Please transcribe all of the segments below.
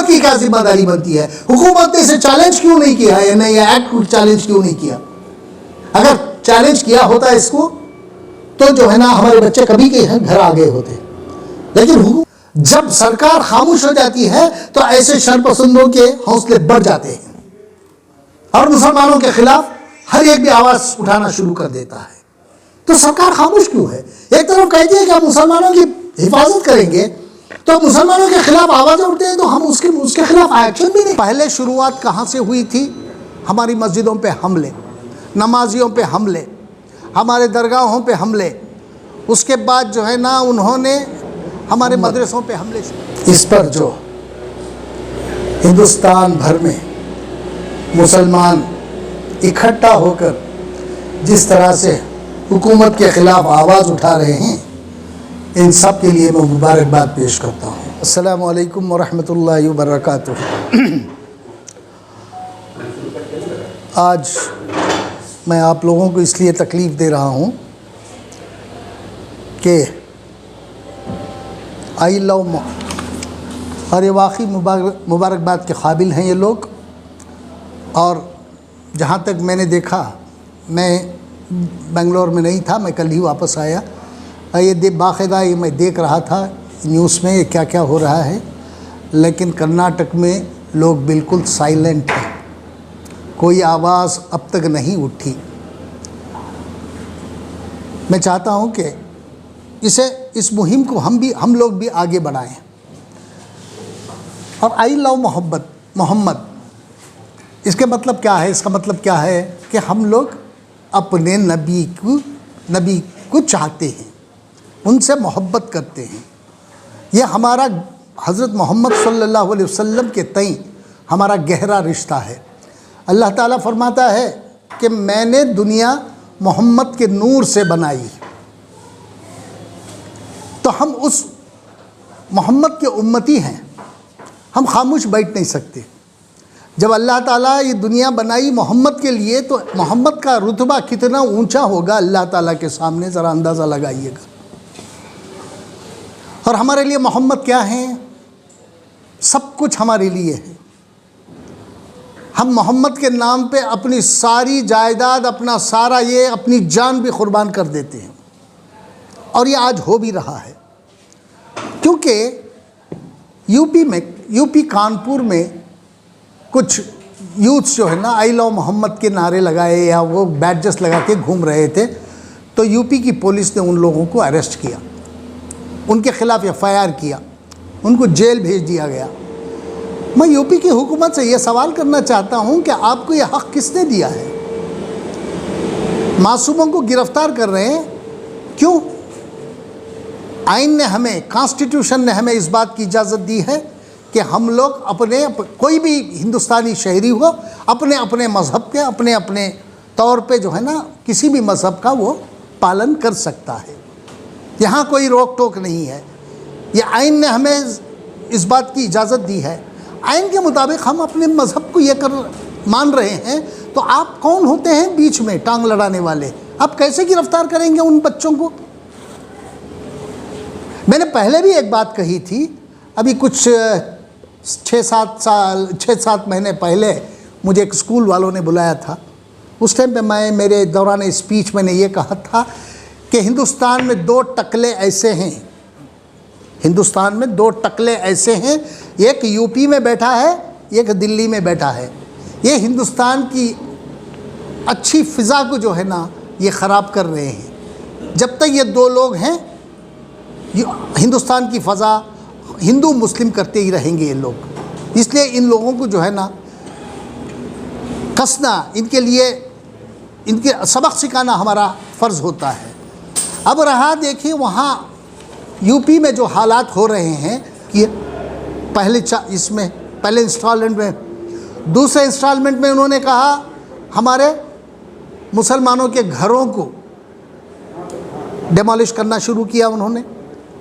हुकूमत की क्या जिम्मेदारी बनती है? हुकूमत ने इसे चैलेंज क्यों नहीं किया है? नहीं, ये एक्ट को चैलेंज क्यों नहीं किया? अगर चैलेंज किया होता इसको तो जो है ना हमारे बच्चे कभी के घर आ गए होते। लेकिन जब सरकार खामोश हो जाती है तो ऐसे शरपसंदों के हौसले बढ़ जाते हैं और मुसलमानों के खिलाफ हर एक भी आवाज उठाना शुरू कर देता है। तो सरकार खामोश क्यों है? एक तरफ कहती है कि हम मुसलमानों की हिफाजत करेंगे, तो मुसलमानों के खिलाफ आवाजें उठते हैं तो हम उसके खिलाफ एक्शन भी नहीं। पहले शुरुआत कहाँ से हुई थी? हमारी मस्जिदों पे हमले, नमाजियों पे हमले, हमारे दरगाहों पे हमले, उसके बाद जो है ना उन्होंने हमारे मदरसों पे हमले। इस पर जो हिंदुस्तान भर में मुसलमान इकट्ठा होकर जिस तरह से हुकूमत के ख़िलाफ़ आवाज़ उठा रहे हैं, इन सब के लिए मैं मुबारकबाद पेश करता हूँ। अस्सलामु अलैकुम वरहमतुल्लाहि वबरकातुहू। आज मैं आप लोगों को इसलिए तकलीफ़ दे रहा हूँ कि आई लव, और ये वाकई मुबारकबाद के काबिल हैं ये लोग। और जहाँ तक मैंने देखा, मैं बेंगलोर में नहीं था, मैं कल ही वापस आया। ये बाकायदा ये मैं देख रहा था न्यूज़ में ये क्या क्या हो रहा है, लेकिन कर्नाटक में लोग बिल्कुल साइलेंट हैं, कोई आवाज़ अब तक नहीं उठी। मैं चाहता हूँ कि इस मुहिम को हम लोग भी आगे बढ़ाएं। और आई लव मोहम्मद, इसके मतलब क्या है? इसका मतलब क्या है कि हम लोग अपने नबी को चाहते हैं, उनसे मोहब्बत करते हैं। ये हमारा हज़रत मोहम्मद सल्लल्लाहु अलैहि वसल्लम के तई हमारा गहरा रिश्ता है। अल्लाह ताला फरमाता है कि मैंने दुनिया मोहम्मद के नूर से बनाई, तो हम उस मोहम्मद के उम्मती हैं, हम खामोश बैठ नहीं सकते। जब अल्लाह ताला ये दुनिया बनाई मोहम्मद के लिए, तो मोहम्मद का रुतबा कितना ऊंचा होगा अल्लाह ताला के सामने, ज़रा अंदाज़ा लगाइएगा। और हमारे लिए मोहम्मद क्या है? सब कुछ हमारे लिए है। हम मोहम्मद के नाम पे अपनी सारी जायदाद, अपना सारा ये, अपनी जान भी कुर्बान कर देते हैं। और ये आज हो भी रहा है, क्योंकि यूपी कानपुर में कुछ यूथ्स जो है ना आई लव मोहम्मद के नारे लगाए या वो बैडजेस लगा के घूम रहे थे, तो यूपी की पुलिस ने उन लोगों को अरेस्ट किया, उनके ख़िलाफ़ FIR किया, उनको जेल भेज दिया गया। मैं यूपी की हुकूमत से ये सवाल करना चाहता हूँ कि आपको ये हक़ किसने दिया है? मासूमों को गिरफ़्तार कर रहे हैं, क्यों? आइन ने हमें, कॉन्स्टिट्यूशन ने हमें इस बात की इजाज़त दी है कि हम लोग कोई भी हिंदुस्तानी शहरी हो अपने अपने मज़हब के अपने अपने तौर पे जो है ना किसी भी मज़हब का वो पालन कर सकता है। यहाँ कोई रोक टोक नहीं है। ये आइन ने हमें इस बात की इजाज़त दी है। आइन के मुताबिक हम अपने मज़हब को ये मान रहे हैं, तो आप कौन होते हैं बीच में टांग लड़ाने वाले? आप कैसे गिरफ़्तार करेंगे उन बच्चों को? मैंने पहले भी एक बात कही थी, अभी कुछ 6-7 महीने पहले मुझे एक स्कूल वालों ने बुलाया था। उस टाइम पे मेरे दौरान स्पीच मैंने ये कहा था कि हिंदुस्तान में 2 टकले ऐसे हैं, हिंदुस्तान में 2 टकले ऐसे हैं, एक यूपी में बैठा है, एक दिल्ली में बैठा है। ये हिंदुस्तान की अच्छी फ़िज़ा को जो है ना ये ख़राब कर रहे हैं। जब तक ये 2 लोग हैं, हिंदुस्तान की फ़ज़ा हिंदू मुस्लिम करते ही रहेंगे ये लोग। इसलिए इन लोगों को जो है ना कसना, इनके लिए इनके सबक सिखाना हमारा फ़र्ज़ होता है। अब रहा देखिए वहाँ यूपी में जो हालात हो रहे हैं कि पहले इंस्टॉलमेंट में, दूसरे इंस्टॉलमेंट में उन्होंने कहा हमारे मुसलमानों के घरों को डेमोलिश करना शुरू किया उन्होंने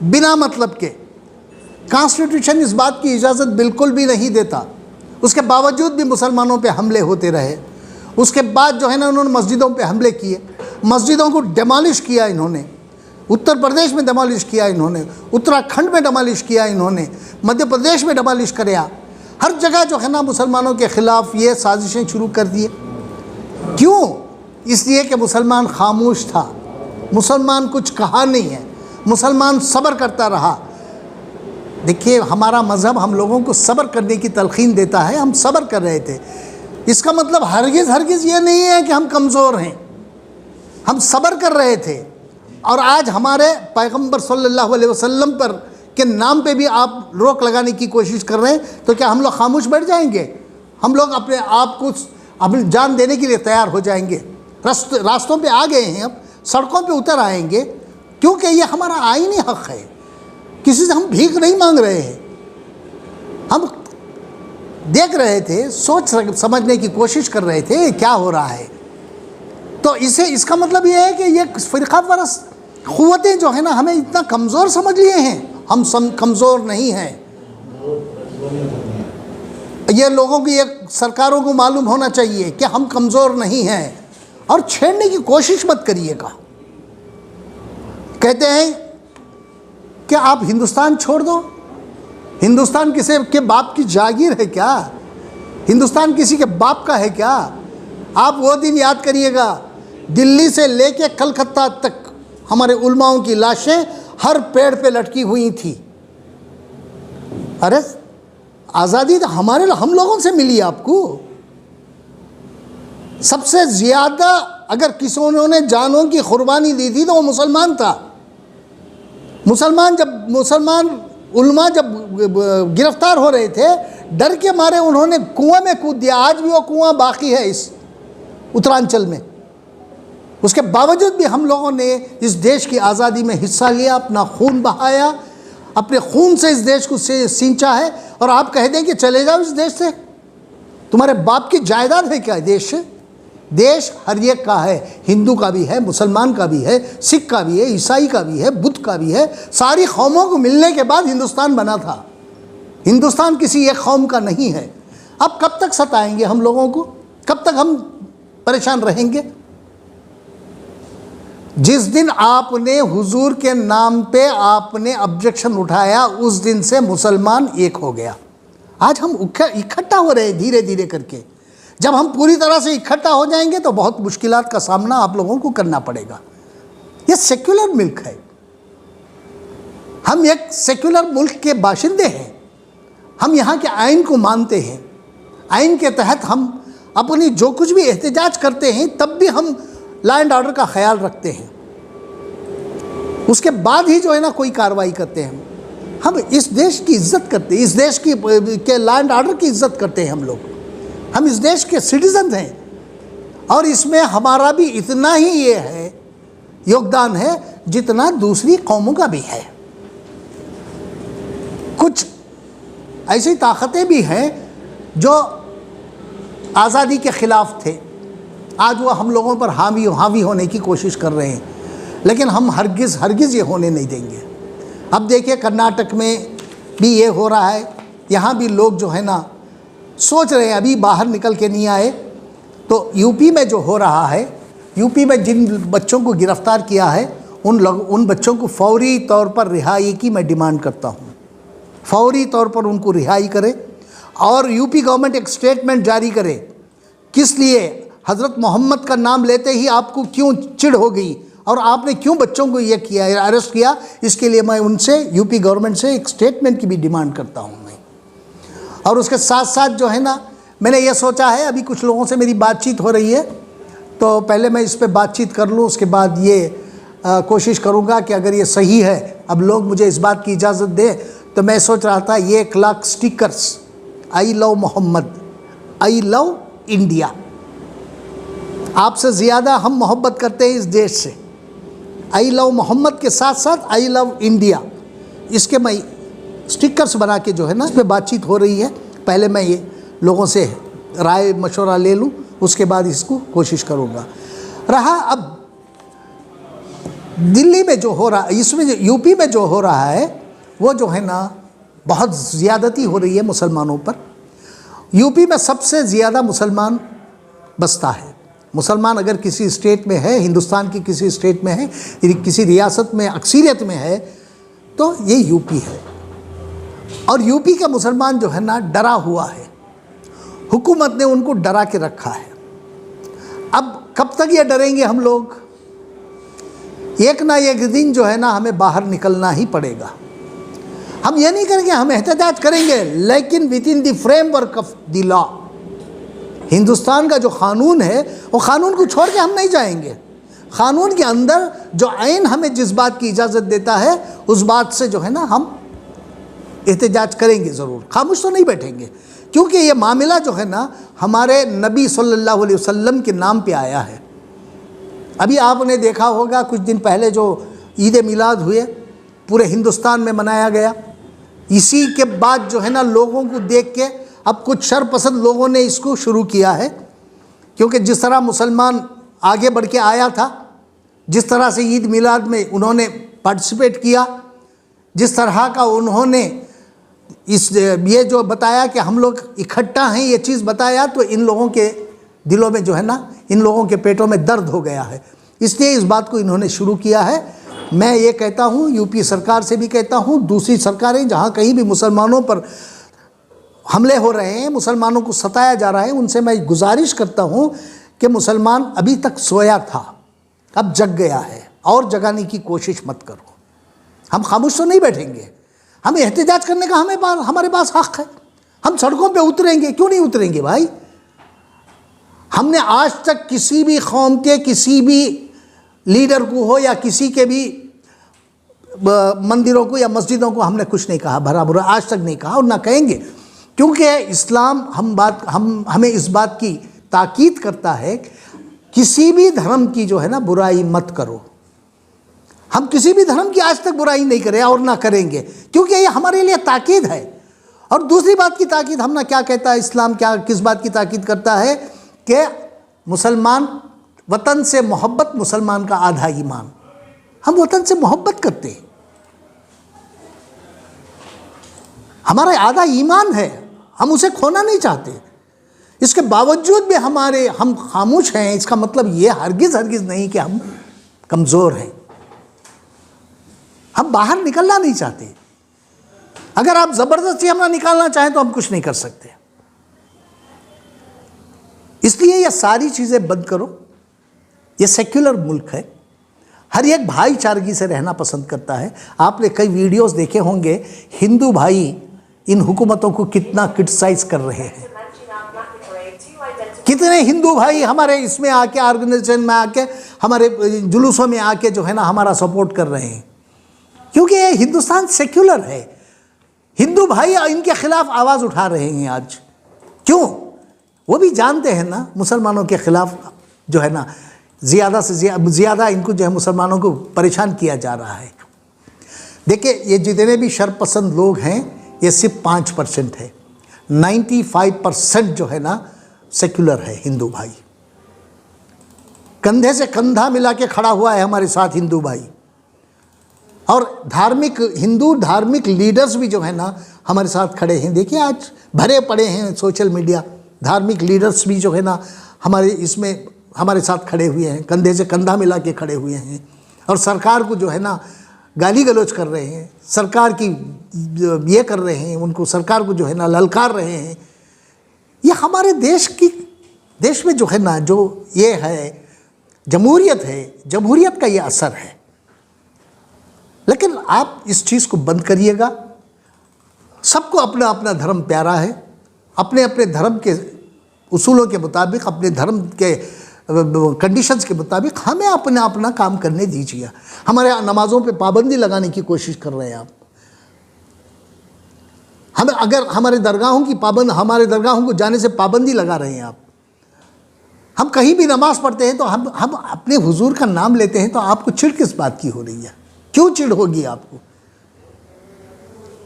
बिना मतलब के। कॉन्स्टिट्यूशन इस बात की इजाज़त बिल्कुल भी नहीं देता, उसके बावजूद भी मुसलमानों पे हमले होते रहे। उसके बाद जो है ना उन्होंने मस्जिदों पे हमले किए, मस्जिदों को डेमोलिश किया इन्होंने। उत्तर प्रदेश में डेमोलिश किया इन्होंने, उत्तराखंड में डेमोलिश किया इन्होंने, मध्य प्रदेश में डेमोलिश किया, हर जगह जो है ना मुसलमानों के ख़िलाफ़ ये साजिशें शुरू कर दिए। क्यों? इसलिए कि मुसलमान खामोश था, मुसलमान कुछ कहा नहीं है, मुसलमान सब्र करता रहा। देखिए, हमारा मज़हब हम लोगों को सब्र करने की तलक़ीन देता है, हम सब्र कर रहे थे। इसका मतलब हरगिज़ ये नहीं है कि हम कमज़ोर हैं, हम सब्र कर रहे थे। और आज हमारे पैगम्बर सल्लल्लाहु अलैहि वसल्लम पर के नाम पे भी आप रोक लगाने की कोशिश कर रहे हैं, तो क्या हम लोग खामोश बैठ जाएंगे? हम लोग अपने आप को अपनी जान देने के लिए तैयार हो जाएंगे, रास्तों पे आ गए हैं, अब सड़कों पे उतर आएंगे, क्योंकि ये हमारा आईनी हक़ है। किसी से हम भीख नहीं मांग रहे हैं, हम देख रहे थे, सोच समझने की कोशिश कर रहे थे क्या हो रहा है। तो इसका मतलब ये है कि ये फ़िरक़ा परस्त क़ुव्वतें जो है ना, हमें इतना कमज़ोर समझ लिए हैं। हम कमज़ोर नहीं हैं। ये लोगों की, एक सरकारों को मालूम होना चाहिए कि हम कमज़ोर नहीं हैं, और छेड़ने की कोशिश मत करिएगा। कहते हैं कि आप हिंदुस्तान छोड़ दो। हिंदुस्तान किसी के बाप की जागीर है क्या? हिंदुस्तान किसी के बाप का है क्या? आप वो दिन याद करिएगा, दिल्ली से लेके कलकत्ता तक हमारे उलमाओं की लाशें हर पेड़ पे लटकी हुई थी। अरे आज़ादी तो हम लोगों से मिली आपको। सबसे ज़्यादा अगर किसी ने जानों की कुर्बानी दी थी तो वो मुसलमान था। मुसलमान उलमा जब गिरफ्तार हो रहे थे, डर के मारे उन्होंने कुआं में कूद दिया। आज भी वो कुआं बाकी है इस उत्तरांचल में। उसके बावजूद भी हम लोगों ने इस देश की आज़ादी में हिस्सा लिया, अपना खून बहाया, अपने खून से इस देश को सींचा है। और आप कह दें कि चले जाओ इस देश से, तुम्हारे बाप की जायदाद है क्या देश? देश हर एक का है, हिंदू का भी है, मुसलमान का भी है, सिख का भी है, ईसाई का भी है, बुद्ध का भी है। सारी कौमों को मिलने के बाद हिंदुस्तान बना था। हिंदुस्तान किसी एक कौम का नहीं है। अब कब तक सताएंगे हम लोगों को? कब तक हम परेशान रहेंगे? जिस दिन आपने हुजूर के नाम पे आपने ऑब्जेक्शन उठाया, उस दिन से मुसलमान एक हो गया। आज हम इकट्ठा हो रहे हैं धीरे धीरे करके। जब हम पूरी तरह से इकट्ठा हो जाएंगे तो बहुत मुश्किलात का सामना आप लोगों को करना पड़ेगा। ये सेक्युलर मुल्क है, हम एक सेक्युलर मुल्क के बाशिंदे हैं। हम यहाँ के आइन को मानते हैं। आइन के तहत हम अपनी जो कुछ भी एहतजाज करते हैं, तब भी हम लॉ एंड ऑर्डर का ख्याल रखते हैं। उसके बाद ही जो है ना कोई कार्रवाई करते हैं। हम इस देश की इज्जत करते हैं, इस देश की के लॉ एंड ऑर्डर की इज्जत करते हैं। हम इस देश के सिटीजन हैं, और इसमें हमारा भी इतना ही ये है योगदान है जितना दूसरी कौमों का भी है। कुछ ऐसी ताकतें भी हैं जो आज़ादी के ख़िलाफ़ थे, आज वो हम लोगों पर हावी होने की कोशिश कर रहे हैं, लेकिन हम हरगिज़ ये होने नहीं देंगे। अब देखिए, कर्नाटक में भी ये हो रहा है। यहाँ भी लोग जो है ना सोच रहे हैं, अभी बाहर निकल के नहीं आए। तो यूपी में जो हो रहा है, यूपी में जिन बच्चों को गिरफ़्तार किया है, उन बच्चों को फौरी तौर पर रिहाई की मैं डिमांड करता हूँ। फौरी तौर पर उनको रिहाई करे, और यूपी गवर्नमेंट एक स्टेटमेंट जारी करे। किस लिए? हज़रत मोहम्मद का नाम लेते ही आपको क्यों चिढ़ हो गई, और आपने क्यों बच्चों को ये किया, अरेस्ट किया? इसके लिए मैं उनसे, यूपी गवर्नमेंट से एक स्टेटमेंट की भी डिमांड करता हूँ मैं। और उसके साथ साथ जो है ना, मैंने ये सोचा है, अभी कुछ लोगों से मेरी बातचीत हो रही है, तो पहले मैं इस पर बातचीत कर लूँ, उसके बाद ये कोशिश करूँगा कि अगर ये सही है, अब लोग मुझे इस बात की इजाज़त दें, तो मैं सोच रहा था ये 1 lakh stickers, I love Mohammad, I love India, आपसे ज़्यादा हम मोहब्बत करते हैं इस देश से। आई लव मोहम्मद के साथ साथ आई लव इंडिया, इसके मैं स्टिकर्स बना के जो है ना, इस पर बातचीत हो रही है। पहले मैं ये लोगों से राय मशवरा ले लूँ, उसके बाद इसको कोशिश करूँगा। रहा अब दिल्ली में जो हो रहा, इसमें यूपी में जो हो रहा है, वो जो है ना बहुत ज़्यादती हो रही है मुसलमानों पर। यूपी में सबसे ज़्यादा मुसलमान बसता है। मुसलमान अगर किसी स्टेट में है, हिंदुस्तान की किसी स्टेट में है, किसी रियासत में अक्सरियत में है, तो ये यूपी है। और यूपी का मुसलमान जो है ना डरा हुआ है, हुकूमत ने उनको डरा के रखा है। अब कब तक ये डरेंगे हम लोग? एक ना एक दिन जो है ना हमें बाहर निकलना ही पड़ेगा। हम ये नहीं करेंगे, हम एहतजाज करेंगे, लेकिन with in the framework of the law. Hindustan का जो कानून है वो कानून को छोड़ के हम नहीं जाएंगे। कानून के अंदर जो आइन हमें जिस बात की इजाज़त देता है उस बात से जो है ना हम एहतजाज करेंगे ज़रूर, खामोश तो नहीं बैठेंगे। क्योंकि ये मामला जो है ना हमारे नबी सल्लल्लाहु अलैहि वसल्लम के नाम पे आया है। अभी आपने देखा होगा कुछ दिन पहले जो ईद मिलाद हुए पूरे हिंदुस्तान में मनाया गया। इसी के बाद जो है ना लोगों को देख के अब कुछ शरपसंद लोगों ने इसको शुरू किया है। क्योंकि जिस तरह मुसलमान आगे बढ़ के आया था, जिस तरह से ईद मिलाद में उन्होंने पार्टिसिपेट किया, जिस तरह का उन्होंने ये जो बताया कि हम लोग इकट्ठा हैं, ये चीज़ बताया, तो इन लोगों के दिलों में जो है ना, इन लोगों के पेटों में दर्द हो गया है। इसलिए इस बात को इन्होंने शुरू किया है। मैं ये कहता हूँ, यूपी सरकार से भी कहता हूँ, दूसरी सरकारें जहाँ कहीं भी मुसलमानों पर हमले हो रहे हैं, मुसलमानों को सताया जा रहा है, उनसे मैं गुजारिश करता हूँ कि मुसलमान अभी तक सोया था, अब जग गया है, और जगाने की कोशिश मत करो। हम खामोश तो नहीं बैठेंगे, हम एहतजाज करने का हमारे पास हक़ है। हम सड़कों पे उतरेंगे, क्यों नहीं उतरेंगे भाई? हमने आज तक किसी भी कौम के किसी भी लीडर को हो या किसी के भी मंदिरों को या मस्जिदों को हमने कुछ नहीं कहा, भरा बुरा आज तक नहीं कहा और ना कहेंगे। क्योंकि इस्लाम हमें इस बात की ताकीद करता है, किसी भी धर्म की जो है ना बुराई मत करो। हम किसी भी धर्म की आज तक बुराई नहीं करे और ना करेंगे, क्योंकि ये हमारे लिए ताकीद है। और दूसरी बात की ताकीद हम ना क्या कहता है इस्लाम, क्या किस बात की ताकीद करता है कि मुसलमान वतन से मोहब्बत, मुसलमान का आधा ईमान। हम वतन से मोहब्बत करते हैं, हमारा आधा ईमान है, हम उसे खोना नहीं चाहते। इसके बावजूद भी हम खामोश हैं, इसका मतलब ये हरगिज़ नहीं कि हम कमज़ोर हैं। हम बाहर निकलना नहीं चाहते। अगर आप ज़बरदस्ती हमें निकालना चाहें तो हम कुछ नहीं कर सकते। इसलिए ये सारी चीज़ें बंद करो। ये सेक्युलर मुल्क है, हर एक भाईचारगी से रहना पसंद करता है। आपने कई वीडियोस देखे होंगे, हिंदू भाई इन हुकूमतों को कितना क्रिटिसाइज कर रहे हैं। कितने हिंदू भाई हमारे इसमें आके, ऑर्गेनाइजेशन में आके, हमारे जुलूसों में आके जो है ना हमारा सपोर्ट कर रहे हैं। क्योंकि ये हिंदुस्तान सेक्युलर है। हिंदू भाई इनके खिलाफ आवाज़ उठा रहे हैं आज। क्यों? वो भी जानते हैं ना मुसलमानों के खिलाफ जो है ना ज़्यादा से ज़्यादा इनको जो है मुसलमानों को परेशान किया जा रहा है। देखिए, ये जितने भी शरपसंद लोग हैं ये सिर्फ 5% है। 95% जो है ना सेक्युलर है हिंदू भाई। कंधे से कंधा मिला के खड़ा हुआ है हमारे साथ हिंदू भाई। और धार्मिक लीडर्स भी जो है ना हमारे साथ खड़े हैं। देखिए, आज भरे पड़े हैं सोशल मीडिया, धार्मिक लीडर्स भी जो है ना हमारे साथ खड़े हुए हैं, कंधे से कंधा मिला के खड़े हुए हैं। और सरकार को जो है ना गाली गलौज कर रहे हैं, सरकार की ये कर रहे हैं, उनको सरकार को जो है ना ललकार रहे हैं। ये हमारे देश में जो है ना जो ये है जमहूरियत है, जमहूरियत का ये असर है। लेकिन आप इस चीज़ को बंद करिएगा। सबको अपना अपना धर्म प्यारा है, अपने अपने धर्म के उसूलों के मुताबिक, अपने धर्म के कंडीशंस के मुताबिक हमें अपना अपना काम करने दीजिए। हमारे नमाज़ों पे पाबंदी लगाने की कोशिश कर रहे हैं आप। अगर हमारे दरगाहों को जाने से पाबंदी लगा रहे हैं आप। हम कहीं भी नमाज़ पढ़ते हैं तो हम अपने हुजूर का नाम लेते हैं, तो आपको चिढ़ किस बात की हो रही है? क्यों चिढ़ होगी आपको?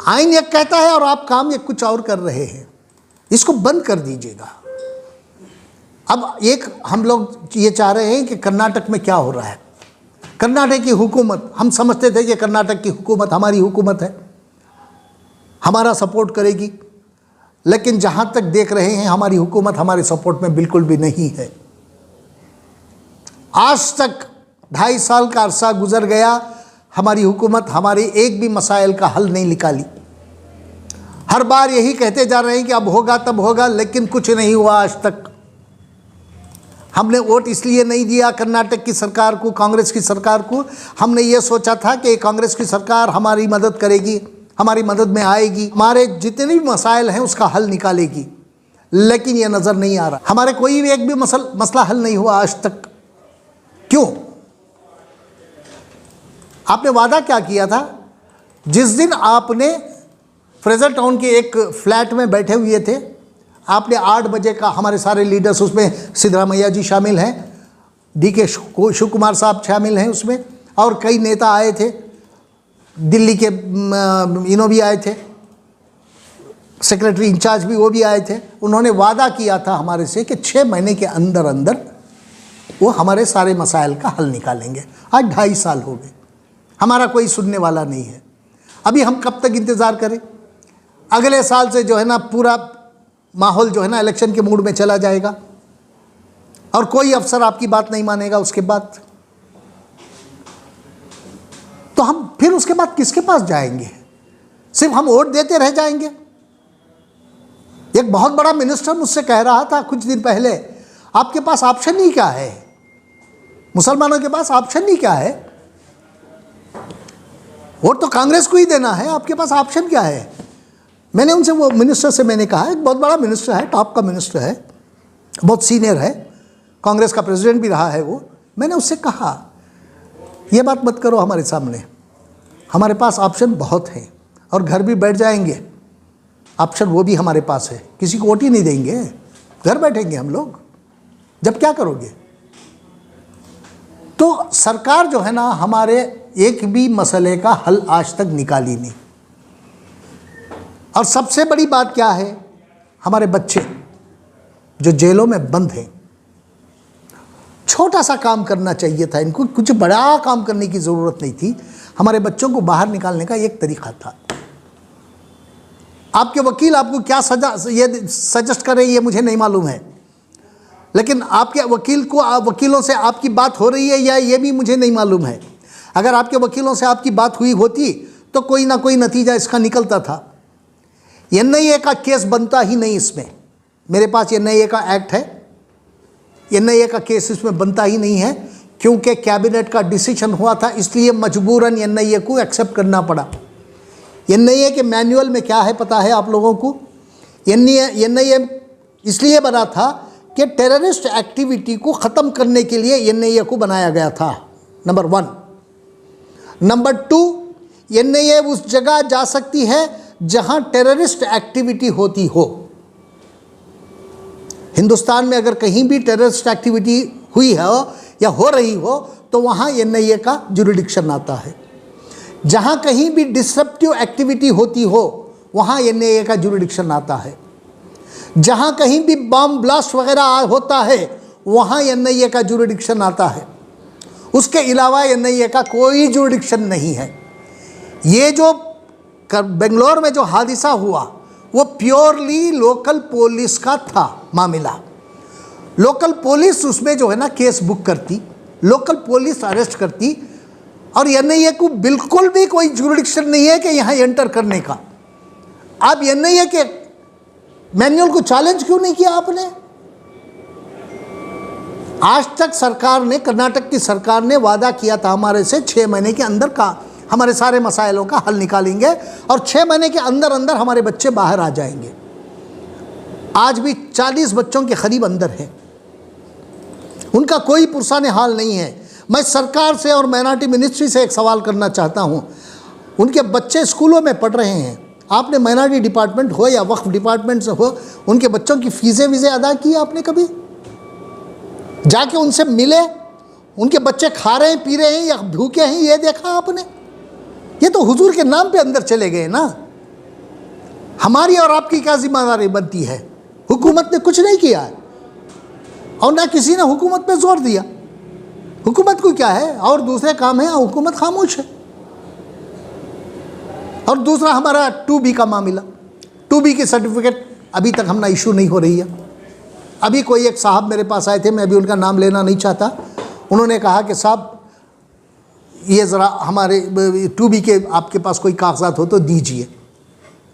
आइन एक कहता है और आप काम एक कुछ और कर रहे हैं। इसको बंद कर दीजिएगा। अब हम लोग ये चाह रहे हैं कि कर्नाटक में क्या हो रहा है। कर्नाटक की हुकूमत, हम समझते थे कि कर्नाटक की हुकूमत हमारी हुकूमत है, हमारा सपोर्ट करेगी। लेकिन जहाँ तक देख रहे हैं हमारी हुकूमत हमारे सपोर्ट में बिल्कुल भी नहीं है। आज तक 2.5 साल का अरसा गुजर गया, हमारी हुकूमत हमारे एक भी मसाइल का हल नहीं निकाली। हर बार यही कहते जा रहे हैं कि अब होगा तब होगा, लेकिन कुछ नहीं हुआ आज तक। हमने वोट इसलिए नहीं दिया कर्नाटक की सरकार को, कांग्रेस की सरकार को। हमने ये सोचा था कि कांग्रेस की सरकार हमारी मदद करेगी, हमारी मदद में आएगी, हमारे जितने भी मसाइल हैं उसका हल निकालेगी, लेकिन ये नज़र नहीं आ रहा। हमारे कोई भी एक भी मसला हल नहीं हुआ आज तक। क्यों? आपने वादा क्या किया था? जिस दिन आपने फ्रेजर टाउन के एक फ्लैट में बैठे हुए थे, आपने 8 बजे का, हमारे सारे लीडर्स उसमें, सिद्धरामैया जी शामिल हैं, DK शिव कुमार साहब शामिल हैं उसमें, और कई नेता आए थे, दिल्ली के भी आए थे, सेक्रेटरी इंचार्ज भी वो भी आए थे। उन्होंने वादा किया था हमारे से कि 6 महीने के अंदर अंदर वो हमारे सारे मसाइल का हल निकालेंगे। आज 2.5 साल हो गए, हमारा कोई सुनने वाला नहीं है। अभी हम कब तक इंतज़ार करें? अगले साल से जो है ना पूरा माहौल जो है ना इलेक्शन के मूड में चला जाएगा और कोई अफसर आपकी बात नहीं मानेगा उसके बाद। तो हम फिर उसके बाद किसके पास जाएंगे? सिर्फ हम वोट देते रह जाएंगे? एक बहुत बड़ा मिनिस्टर मुझसे कह रहा था कुछ दिन पहले, आपके पास ऑप्शन ही क्या है? मुसलमानों के पास ऑप्शन ही क्या है? वोट तो कांग्रेस को ही देना है, आपके पास ऑप्शन क्या है? मैंने उनसे, वो मिनिस्टर से मैंने कहा, एक बहुत बड़ा मिनिस्टर है, टॉप का मिनिस्टर है, बहुत सीनियर है, कांग्रेस का प्रेसिडेंट भी रहा है वो। मैंने उससे कहा, ये बात मत करो हमारे सामने, हमारे पास ऑप्शन बहुत हैं और घर भी बैठ जाएंगे, ऑप्शन वो भी हमारे पास है, किसी को वोट ही नहीं देंगे, घर बैठेंगे हम लोग, जब क्या करोगे? तो सरकार जो है ना हमारे एक भी मसले का हल आज तक निकाली नहीं। और सबसे बड़ी बात क्या है? हमारे बच्चे जो जेलों में बंद हैं, छोटा सा काम करना चाहिए था इनको, कुछ बड़ा काम करने की ज़रूरत नहीं थी। हमारे बच्चों को बाहर निकालने का एक तरीका था। आपके वकील आपको क्या सजा ये सजेस्ट करें ये मुझे नहीं मालूम है, लेकिन आपके वकीलों से आपकी बात हो रही है या ये भी मुझे नहीं मालूम है। अगर आपके वकीलों से आपकी बात हुई होती तो कोई ना कोई नतीजा इसका निकलता था। NIA का केस बनता ही नहीं इसमें। मेरे पास NIA का एक्ट है, NIA का केस इसमें बनता ही नहीं है, क्योंकि कैबिनेट का डिसीजन हुआ था, इसलिए मजबूरन NIA को एक्सेप्ट करना पड़ा। NIA के मैनुअल में क्या है पता है आप लोगों को? NIA इसलिए बना था कि टेररिस्ट एक्टिविटी को ख़त्म करने के लिए NIA को बनाया गया था, नंबर 1। नंबर 2, NIA उस जगह जा सकती है जहां टेररिस्ट एक्टिविटी होती हो। हिंदुस्तान में अगर कहीं भी टेररिस्ट एक्टिविटी हुई है या हो रही हो तो वहां NIA का जुरिडिक्शन आता है। जहां कहीं भी डिसरप्टिव एक्टिविटी होती हो वहां NIA का जुरिडिक्शन आता है। जहां कहीं भी बम ब्लास्ट वगैरह होता है वहां NIA का जुरिडिक्शन आता है। उसके अलावा NIA का कोई जुरिडिक्शन नहीं है। ये जो बेंगलोर में जो हादसा हुआ वो प्योरली लोकल पुलिस का था मामला। लोकल पुलिस उसमें जो है ना केस बुक करती, लोकल पुलिस अरेस्ट करती, और NIA को बिल्कुल भी कोई जुरिडिक्शन नहीं है कि यहाँ एंटर करने का। आप NIA के मैनुअल को चैलेंज क्यों नहीं किया आपने? आज तक सरकार ने, कर्नाटक की सरकार ने वादा किया था हमारे से 6 महीने के अंदर का हमारे सारे मसाइलों का हल निकालेंगे और 6 महीने के अंदर अंदर हमारे बच्चे बाहर आ जाएंगे। आज भी 40 बच्चों के करीब अंदर हैं, उनका कोई पुरसाने हाल नहीं है। मैं सरकार से और माइनॉरिटी मिनिस्ट्री से एक सवाल करना चाहता हूँ, उनके बच्चे स्कूलों में पढ़ रहे हैं, आपने माइनॉरिटी डिपार्टमेंट हो या वक्फ डिपार्टमेंट से हो, उनके बच्चों की फ़ीसें वीज़ें अदा की आपने कभी? जाके उनसे मिले, उनके बच्चे खा रहे हैं, पी रहे हैं या भूखे हैं, ये देखा आपने? ये तो हुजूर के नाम पे अंदर चले गए ना। हमारी और आपकी क्या जिम्मेदारी बनती है? हुकूमत ने कुछ नहीं किया है और ना किसी ने हुकूमत पे जोर दिया। हुकूमत को क्या है और दूसरे काम है, हुकूमत खामोश है। और दूसरा हमारा 2B का मामला, 2B की सर्टिफिकेट अभी तक हमने इशू नहीं हो रही है। अभी कोई एक साहब मेरे पास आए थे, मैं अभी उनका नाम लेना नहीं चाहता, उन्होंने कहा कि साहब ये ज़रा हमारे 2B के आपके पास कोई कागजात हो तो दीजिए।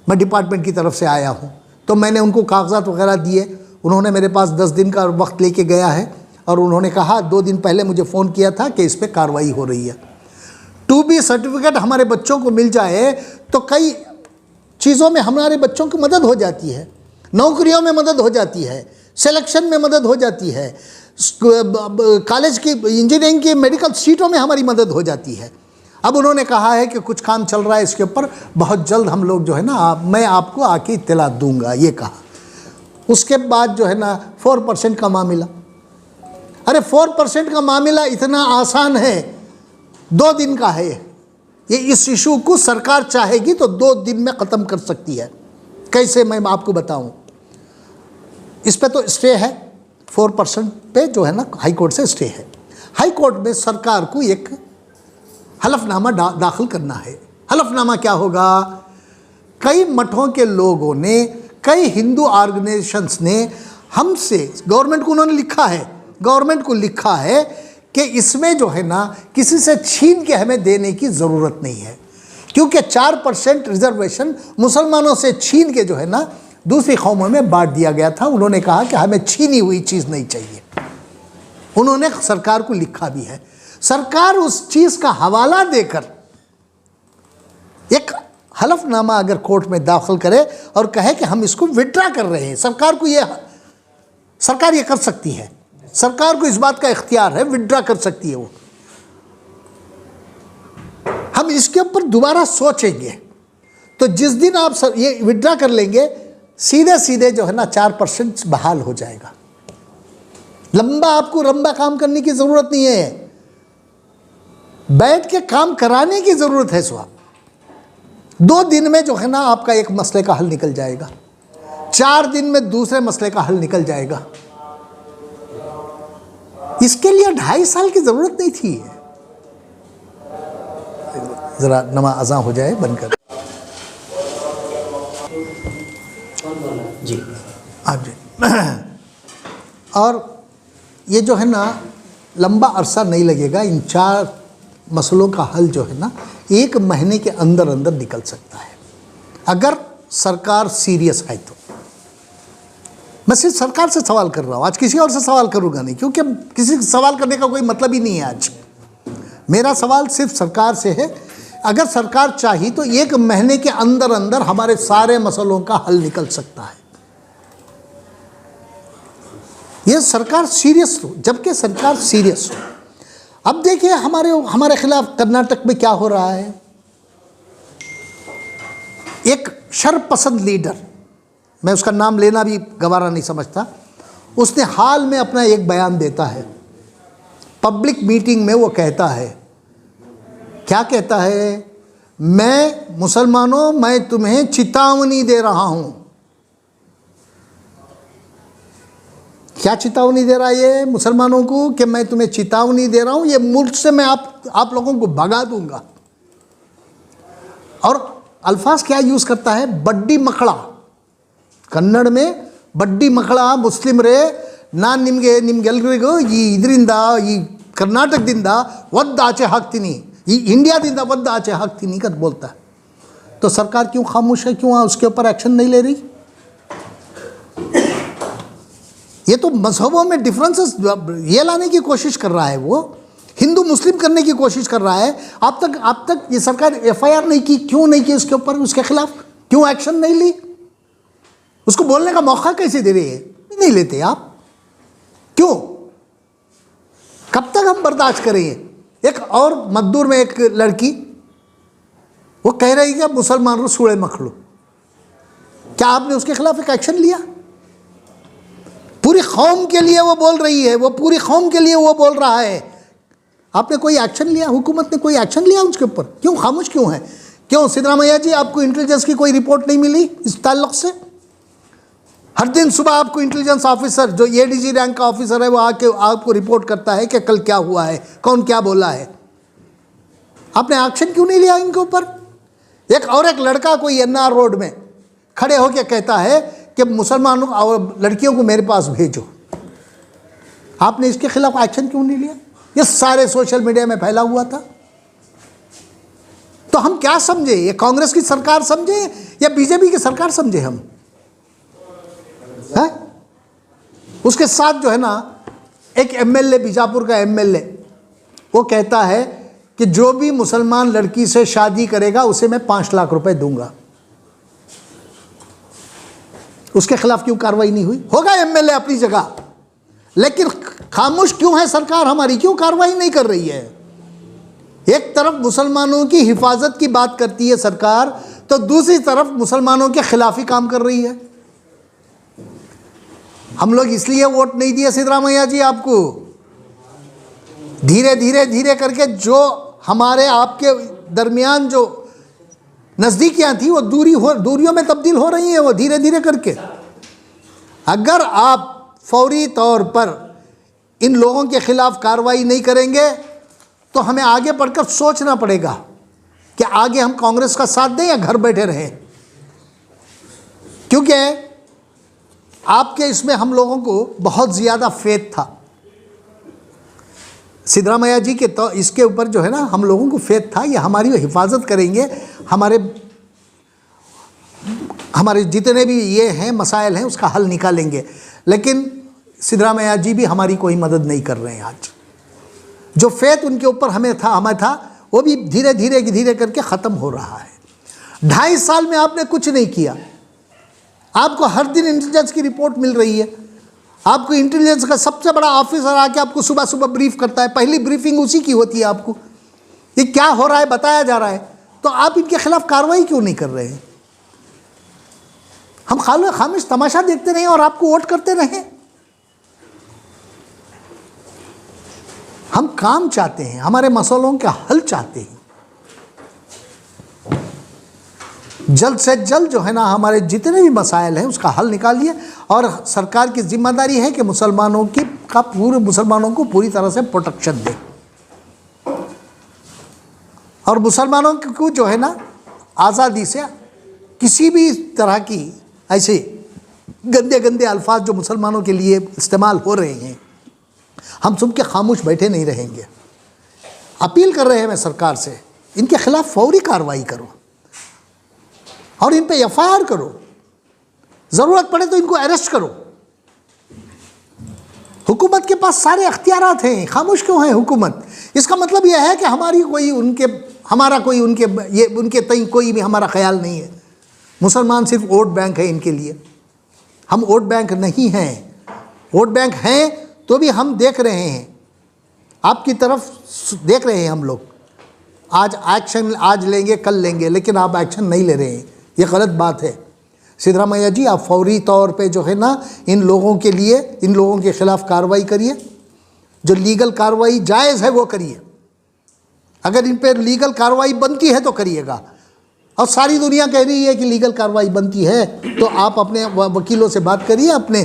मैं डिपार्टमेंट की तरफ से आया हूँ। तो मैंने उनको कागजात वगैरह दिए, उन्होंने मेरे पास 10 दिन का वक्त लेके गया है और उन्होंने कहा 2 दिन पहले मुझे फ़ोन किया था कि इस पर कार्रवाई हो रही है। 2B सर्टिफिकेट हमारे बच्चों को मिल जाए तो कई चीज़ों में हमारे बच्चों की मदद हो जाती है, नौकरियों में मदद हो जाती है, सिलेक्शन में मदद हो जाती है, कॉलेज की इंजीनियरिंग की मेडिकल सीटों में हमारी मदद हो जाती है। अब उन्होंने कहा है कि कुछ काम चल रहा है इसके ऊपर, बहुत जल्द हम लोग जो है ना मैं आपको आके इत्तला दूंगा, ये कहा। उसके बाद जो है ना 4% का मामला, अरे 4% का मामला इतना आसान है, 2 दिन का है ये। इस इशू को सरकार चाहेगी तो 2 दिन में ख़त्म कर सकती है। कैसे, मैं आपको बताऊं। इस पे तो स्टे है, 4% पे जो है ना हाई कोर्ट से स्टे है। हाई कोर्ट में सरकार को एक हलफनामा दाखिल करना है। हलफनामा क्या होगा? कई मठों के लोगों ने, कई हिंदू ऑर्गेनाइजेशंस ने हमसे, गवर्नमेंट को उन्होंने लिखा है, गवर्नमेंट को लिखा है कि इसमें जो है ना किसी से छीन के हमें देने की ज़रूरत नहीं है, क्योंकि 4% रिजर्वेशन मुसलमानों से छीन के जो है ना दूसरी कौमों में बांट दिया गया था। उन्होंने कहा कि हमें छीनी हुई चीज़ नहीं चाहिए। उन्होंने सरकार को लिखा भी है। सरकार उस चीज़ का हवाला देकर एक हलफनामा अगर कोर्ट में दाखिल करे और कहे कि हम इसको विड्रा कर रहे हैं, सरकार ये कर सकती है। सरकार को इस बात का इख्तियार है, विड्रा कर सकती है वो। हम इसके ऊपर दोबारा सोचेंगे। तो जिस दिन आप ये विड्रा कर लेंगे, सीधे सीधे जो है ना 4% बहाल हो जाएगा। आपको लंबा काम करने की ज़रूरत नहीं है, बैठ के काम कराने की ज़रूरत है। 2 दिन में जो है ना आपका एक मसले का हल निकल जाएगा, 4 दिन में दूसरे मसले का हल निकल जाएगा। इसके लिए 2.5 साल की ज़रूरत नहीं थी। ज़रा नमाज़ अज़ां हो जाए, बनकर जी आप जी। और ये जो है ना लंबा अरसा नहीं लगेगा। इन 4 मसलों का हल जो है ना 1 महीने के अंदर अंदर निकल सकता है, अगर सरकार सीरियस है तो। मैं सिर्फ सरकार से सवाल कर रहा हूँ, आज किसी और से सवाल करूँगा नहीं, क्योंकि किसी से सवाल करने का कोई मतलब ही नहीं है। आज मेरा सवाल सिर्फ सरकार से है। अगर सरकार चाही तो 1 महीने के अंदर अंदर हमारे सारे मसलों का हल निकल सकता है। यह सरकार सीरियस हो, जबकि सरकार सीरियस हो। अब देखिए हमारे खिलाफ कर्नाटक में क्या हो रहा है। एक शरपसंद लीडर, मैं उसका नाम लेना भी गवारा नहीं समझता, उसने हाल में अपना एक बयान देता है, पब्लिक मीटिंग में वो कहता है, क्या कहता है? मैं मुसलमानों, मैं तुम्हें चेतावनी दे रहा हूं। क्या चेतावनी दे रहा है ये मुसलमानों को? कि मैं तुम्हें चेतावनी दे रहा हूं, ये मुल्क से मैं आप लोगों को भगा दूंगा। और अल्फाज क्या यूज़ करता है? बड्डी मकड़ा, कन्नड़ में बड्डी मकड़ा मुस्लिम रೇ ನಾನು ನಿಮ್ಗೆಲ್ರಿಗೂ ಇದರಿಂದ ಈ ಕರ್ನಾಟಕದಿಂದ ಒದ್ದು ಆಚೆ ಹಾಕ್ತೀನಿ, ಈ ಇಂडियाದಿಂದ ಒದ್ದು ಆಚೆ ಹಾಕ್ತೀನಿ ಅಂತ बोलता है। तो सरकार क्यों खामोश है? क्यों उसके ऊपर एक्शन नहीं ले रही? ये तो मजहबों में डिफरेंसेस ये लाने की कोशिश कर रहा है, वो हिंदू मुस्लिम करने की कोशिश कर रहा है। अब तक ये सरकार FIR नहीं की, क्यों नहीं की उसके ऊपर, उसके खिलाफ क्यों एक्शन नहीं ली? उसको बोलने का मौका कैसे दे रही है? नहीं लेते आप, क्यों? कब तक हम बर्दाश्त करेंगे? एक और मजदूर में एक लड़की वो कह रही है कि मुसलमान रो सूड़े मखलो, क्या आपने उसके खिलाफ एक एक्शन लिया? पूरी कौम के लिए वो बोल रही है, वो पूरी कौम के लिए वो बोल रहा है, आपने कोई एक्शन लिया? हुकूमत ने कोई एक्शन लिया उसके ऊपर? क्यों खामोश क्यों है? क्यों सिद्धरामैया जी आपको इंटेलिजेंस की कोई रिपोर्ट नहीं मिली इस ताल्लुक से? हर दिन सुबह आपको इंटेलिजेंस ऑफिसर, जो ADG रैंक का ऑफिसर है, वो आके आपको रिपोर्ट करता है कि कल क्या हुआ है, कौन क्या बोला है। आपने एक्शन क्यों नहीं लिया इनके ऊपर? एक लड़का कोई NR रोड में खड़े होकर कहता है कि मुसलमानों और लड़कियों को मेरे पास भेजो। आपने इसके खिलाफ एक्शन क्यों नहीं लिया? ये सारे सोशल मीडिया में फैला हुआ था। तो हम क्या समझे, ये कांग्रेस की सरकार समझे या बीजेपी की सरकार समझे हम, है? उसके साथ जो है ना एक एमएलए, बीजापुर का एमएलए, वो कहता है कि जो भी मुसलमान लड़की से शादी करेगा उसे मैं 5 लाख रुपए दूंगा। उसके खिलाफ क्यों कार्रवाई नहीं हुई? होगा एमएलए अपनी जगह, लेकिन खामोश क्यों है सरकार हमारी, क्यों कार्रवाई नहीं कर रही है? एक तरफ मुसलमानों की हिफाजत की बात करती है सरकार, तो दूसरी तरफ मुसलमानों के खिलाफ ही काम कर रही है। हम लोग इसलिए वोट नहीं दिए सिद्धरामैया जी आपको। धीरे धीरे धीरे करके जो हमारे आपके दरमियान जो नज़दीकियाँ थी वो दूरियों में तब्दील हो रही हैं, वो धीरे धीरे करके। अगर आप फौरी तौर पर इन लोगों के खिलाफ कार्रवाई नहीं करेंगे तो हमें आगे बढ़कर सोचना पड़ेगा कि आगे हम कांग्रेस का साथ दें या घर बैठे रहें, क्योंकि आपके इसमें हम लोगों को बहुत ज़्यादा फेथ था सिद्धरामैया जी के, तो इसके ऊपर जो है ना हम लोगों को फेथ था, ये हमारी हिफाजत करेंगे, हमारे जितने भी ये हैं मसाइल हैं उसका हल निकालेंगे। लेकिन सिद्धरामैया जी भी हमारी कोई मदद नहीं कर रहे हैं। आज जो फेथ उनके ऊपर हमें था वो भी धीरे धीरे करके ख़त्म हो रहा है। 2.5 साल में आपने कुछ नहीं किया। आपको हर दिन इंटेलिजेंस की रिपोर्ट मिल रही है, आपको इंटेलिजेंस का सबसे बड़ा ऑफिसर आके आपको सुबह सुबह ब्रीफ करता है, पहली ब्रीफिंग उसी की होती है। आपको ये क्या हो रहा है बताया जा रहा है, तो आप इनके खिलाफ कार्रवाई क्यों नहीं कर रहे हैं? हम खामोश तमाशा देखते रहें और आपको वोट करते रहें? हम काम चाहते हैं, हमारे मसलों का हल चाहते हैं। जल्द से जल्द जो है ना हमारे जितने भी मसाइल हैं उसका हल निकालिए, और सरकार की जिम्मेदारी है कि मुसलमानों को पूरी तरह से प्रोटेक्शन दे, और मुसलमानों को जो है ना आज़ादी से किसी भी तरह की ऐसे गंदे गंदे अल्फाज जो मुसलमानों के लिए इस्तेमाल हो रहे हैं, हम सुन के खामोश बैठे नहीं रहेंगे। अपील कर रहे हैं मैं सरकार से, इनके खिलाफ फौरी कार्रवाई करो और इन पे एफआईआर करो, ज़रूरत पड़े तो इनको अरेस्ट करो। हुकूमत के पास सारे अख्तियारात हैं, खामोश क्यों है हुकूमत? इसका मतलब यह है कि उनके तय कोई भी हमारा ख्याल नहीं है। मुसलमान सिर्फ वोट बैंक है इनके लिए, हम वोट बैंक नहीं हैं। वोट बैंक हैं तो भी हम देख रहे हैं, आपकी तरफ देख रहे हैं हम लोग। आज एक्शन आज लेंगे कल लेंगे, लेकिन आप एक्शन नहीं ले रहे हैं, ये गलत बात है। सिद्धरामैया जी आप फौरी तौर पे जो है ना इन लोगों के खिलाफ कार्रवाई करिए, जो लीगल कार्रवाई जायज़ है वो करिए। अगर इन पे लीगल कार्रवाई बनती है तो करिएगा, और सारी दुनिया कह रही है कि लीगल कार्रवाई बनती है, तो आप अपने वकीलों से बात करिए, अपने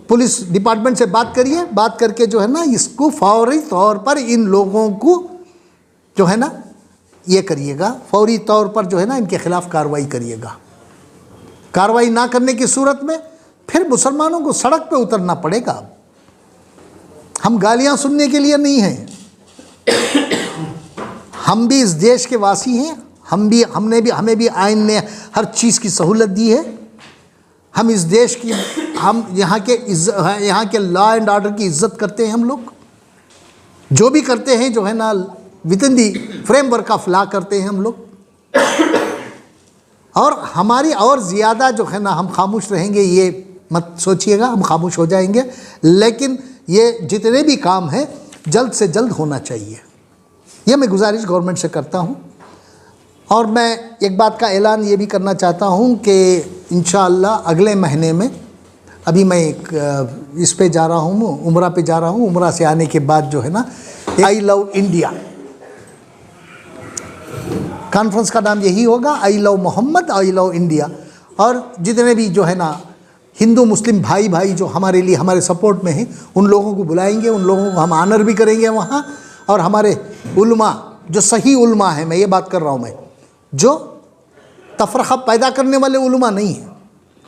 पुलिस डिपार्टमेंट से बात करिए, बात करके जो है ना इसको फौरी तौर पर इन लोगों को जो है ना ये करिएगा, फौरी तौर पर जो है ना इनके खिलाफ कार्रवाई करिएगा। कार्रवाई ना करने की सूरत में फिर मुसलमानों को सड़क पे उतरना पड़ेगा। हम गालियां सुनने के लिए नहीं हैं, हम भी इस देश के वासी हैं, हमें भी आइन ने हर चीज़ की सहूलत दी है। हम इस देश की, हम यहाँ के लॉ एंड ऑर्डर की इज्जत करते हैं। हम लोग जो भी करते हैं जो है ना with in the framework of law करते हैं हम लोग, और हमारी और ज़्यादा जो है ना हम खामोश रहेंगे ये मत सोचिएगा, हम खामोश हो जाएंगे। लेकिन ये जितने भी काम हैं जल्द से जल्द होना चाहिए, ये मैं गुजारिश गवर्नमेंट से करता हूँ। और मैं एक बात का ऐलान ये भी करना चाहता हूँ कि इंशाअल्लाह अगले महीने में, अभी मैं इस पे जा रहा हूँ, उम्रा पे जा रहा हूँ, उम्रा से आने के बाद जो है ना आई लव इंडिया कॉन्फ्रेंस का नाम यही होगा, I love Mohammad, I love India. और जितने भी जो है ना हिंदू मुस्लिम भाई जो हमारे लिए हमारे सपोर्ट में हैं उन लोगों को बुलाएंगे, उन लोगों को हम आनर भी करेंगे वहाँ। और हमारे उल्मा जो सही उल्मा है, मैं ये बात कर रहा हूँ, मैं जो तफरक़ा पैदा करने वाले उल्मा नहीं हैं,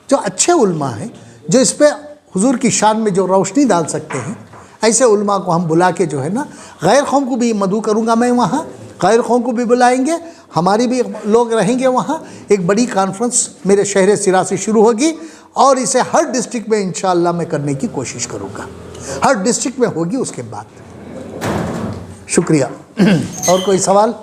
जो अच्छे उल्मा हैं, जो इस पर हुजूर की शान में जो रोशनी डाल सकते हैं, ऐसे उल्मा को हम बुला के जो है ना गैर कौम को भी मदऊ करूँगा मैं वहाँ, खैर खौं को भी बुलाएंगे, हमारी भी लोग रहेंगे वहाँ। एक बड़ी कॉन्फ्रेंस मेरे शहर सिरा से शुरू होगी और इसे हर डिस्ट्रिक्ट में इंशाअल्लाह मैं करने की कोशिश करूँगा। हर डिस्ट्रिक्ट में होगी उसके बाद। शुक्रिया। और कोई सवाल?